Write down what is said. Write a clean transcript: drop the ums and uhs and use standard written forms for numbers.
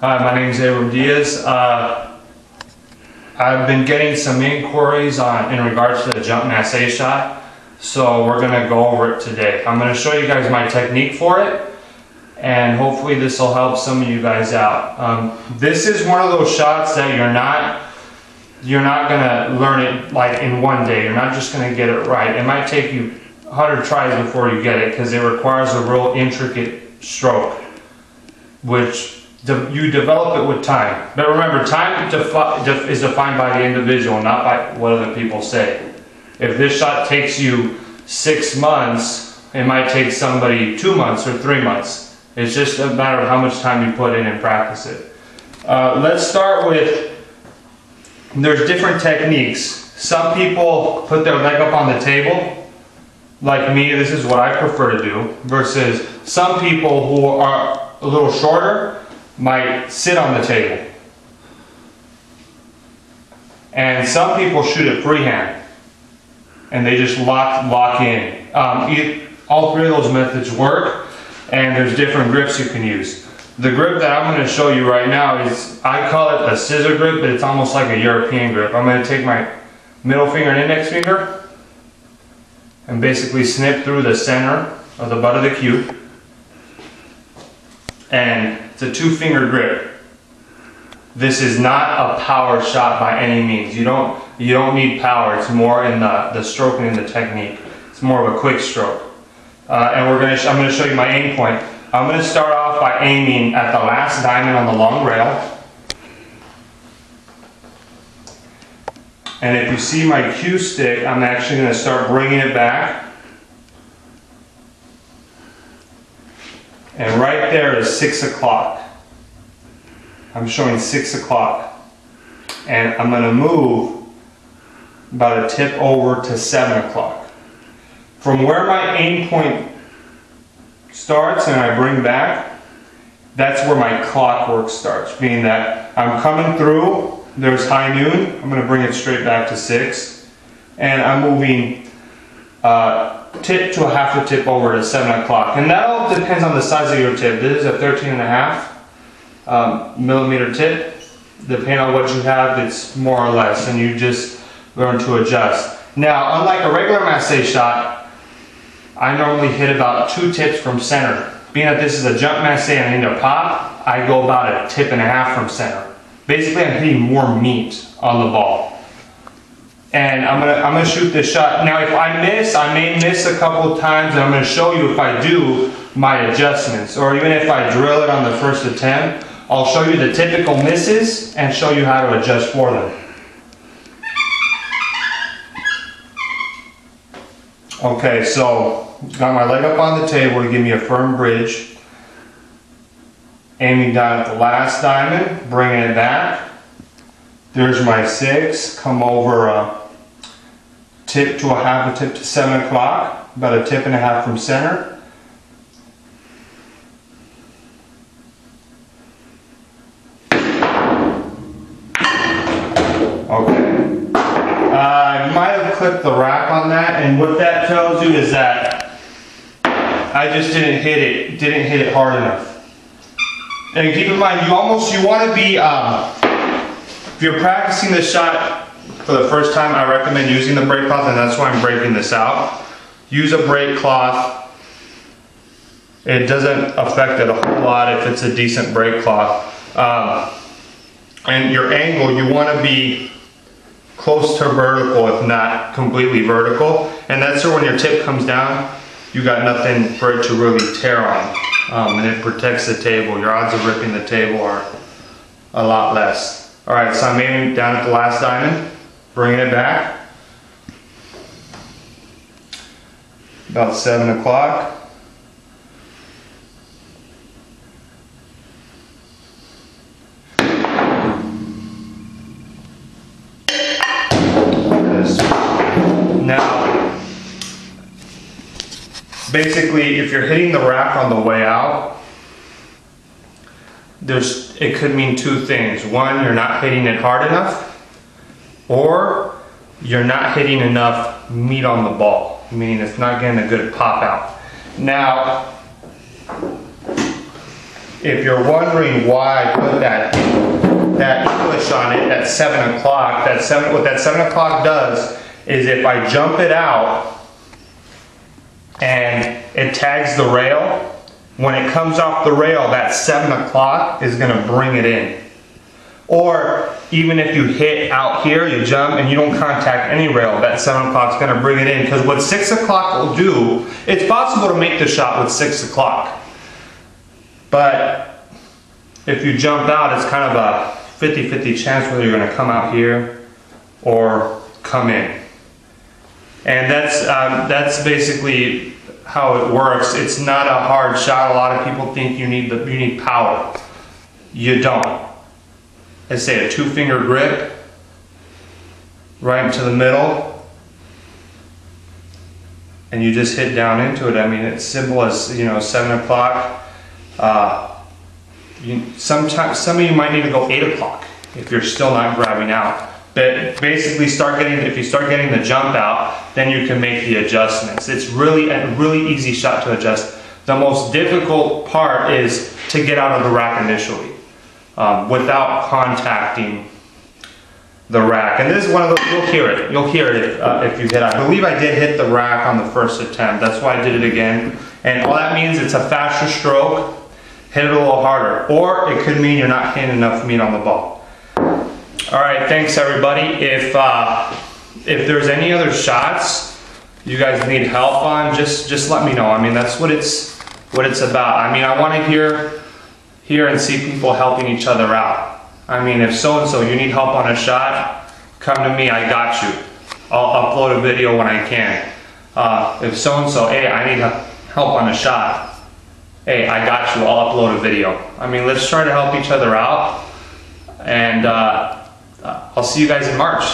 Hi, my name is Abram Diaz. I've been getting some inquiries in regards to the jump masse shot, so we're going to go over it today. I'm going to show you guys my technique for it, and hopefully this will help some of you guys out. This is one of those shots that you're not going to learn it like in one day. You're not just going to get it right. It might take you 100 tries before you get it because it requires a real intricate stroke, which you develop it with time. But remember, time is defined by the individual, not by what other people say. If this shot takes you 6 months, it might take somebody 2 months or 3 months. It's just a matter of how much time you put in and practice it. Let's start with, there's different techniques. Some people put their leg up on the table. Like me, this is what I prefer to do, versus some people who are a little shorter might sit on the table. And some people shoot it freehand and they just lock in. All three of those methods work, and there's different grips you can use. The grip that I'm going to show you right now is, I call it a scissor grip, but it's almost like a European grip. I'm going to take my middle finger and index finger and basically snip through the center of the butt of the cue. And it's a 2-finger grip. This is not a power shot by any means. You don't need power. It's more in the stroking and the technique. It's more of a quick stroke. And I'm going to show you my aim point. I'm going to start off by aiming at the last diamond on the long rail. And if you see my cue stick, I'm actually going to start bringing it back. And right there is 6 o'clock. I'm showing 6 o'clock. And I'm going to move about a tip over to 7 o'clock. From where my aim point starts and I bring back, that's where my clockwork starts. Meaning that I'm coming through, there's high noon, I'm going to bring it straight back to 6. And I'm moving tip to a half a tip over to 7 o'clock. And that all depends on the size of your tip. This is a 13.5 millimeter tip. Depending on what you have, it's more or less, and you just learn to adjust. Now, unlike a regular masse shot, I normally hit about 2 tips from center. Being that this is a jump masse and I need a pop, I go about a tip and a half from center. Basically, I'm hitting more meat on the ball. And I'm gonna shoot this shot. Now, if I miss, I may miss a couple of times, and I'm gonna show you if I do my adjustments, or even if I drill it on the first attempt, I'll show you the typical misses and show you how to adjust for them. Okay, so got my leg up on the table to give me a firm bridge. Aiming down at the last diamond, bringing it back. There's my 6, come over a tip to a half a tip to 7 o'clock, about a tip and a half from center. Okay. I might have clipped the rack on that, and what that tells you is that I just didn't hit it hard enough. And keep in mind, you want to be, if you're practicing this shot for the first time, I recommend using the brake cloth, and that's why I'm breaking this out. Use a brake cloth. It doesn't affect it a whole lot if it's a decent brake cloth. And your angle, you want to be close to vertical, if not completely vertical. And that's so when your tip comes down, you got nothing for it to really tear on. And it protects the table. Your odds of ripping the table are a lot less. Alright, so I'm aiming down at the last diamond, bringing it back. About 7 o'clock. Now, basically, if you're hitting the rack on the way out, it could mean 2 things. One, you're not hitting it hard enough, or you're not hitting enough meat on the ball, meaning it's not getting a good pop out. Now, if you're wondering why I put that English on it at 7 o'clock, what that 7 o'clock does is if I jump it out and it tags the rail, when it comes off the rail, that 7 o'clock is going to bring it in. Or even if you hit out here, you jump and you don't contact any rail, that 7 o'clock is going to bring it in. Because what 6 o'clock will do, it's possible to make the shot with 6 o'clock. But if you jump out, it's kind of a 50-50 chance whether you're going to come out here or come in. And that's basically how it works. It's not a hard shot. A lot of people think you need power. You don't. I say a 2-finger grip right into the middle, and you just hit down into it. I mean, it's simple as, you know, 7 o'clock. Sometimes some of you might need to go 8 o'clock if you're still not grabbing out. But basically, if you start getting the jump out, then you can make the adjustments. It's really a really easy shot to adjust. The most difficult part is to get out of the rack initially without contacting the rack. And this is one of those, you'll hear it if you hit. I believe I did hit the rack on the first attempt. That's why I did it again. And all that means it's a faster stroke. Hit it a little harder. Or it could mean you're not hitting enough meat on the ball. All right, thanks everybody. If there's any other shots you guys need help on, just let me know. I mean, that's what it's about. I mean, I want to hear and see people helping each other out. I mean, if so-and-so, you need help on a shot, come to me, I got you. I'll upload a video when I can. If so-and-so, hey, I need help on a shot, hey, I got you, I'll upload a video. I mean, let's try to help each other out. And I'll see you guys in March.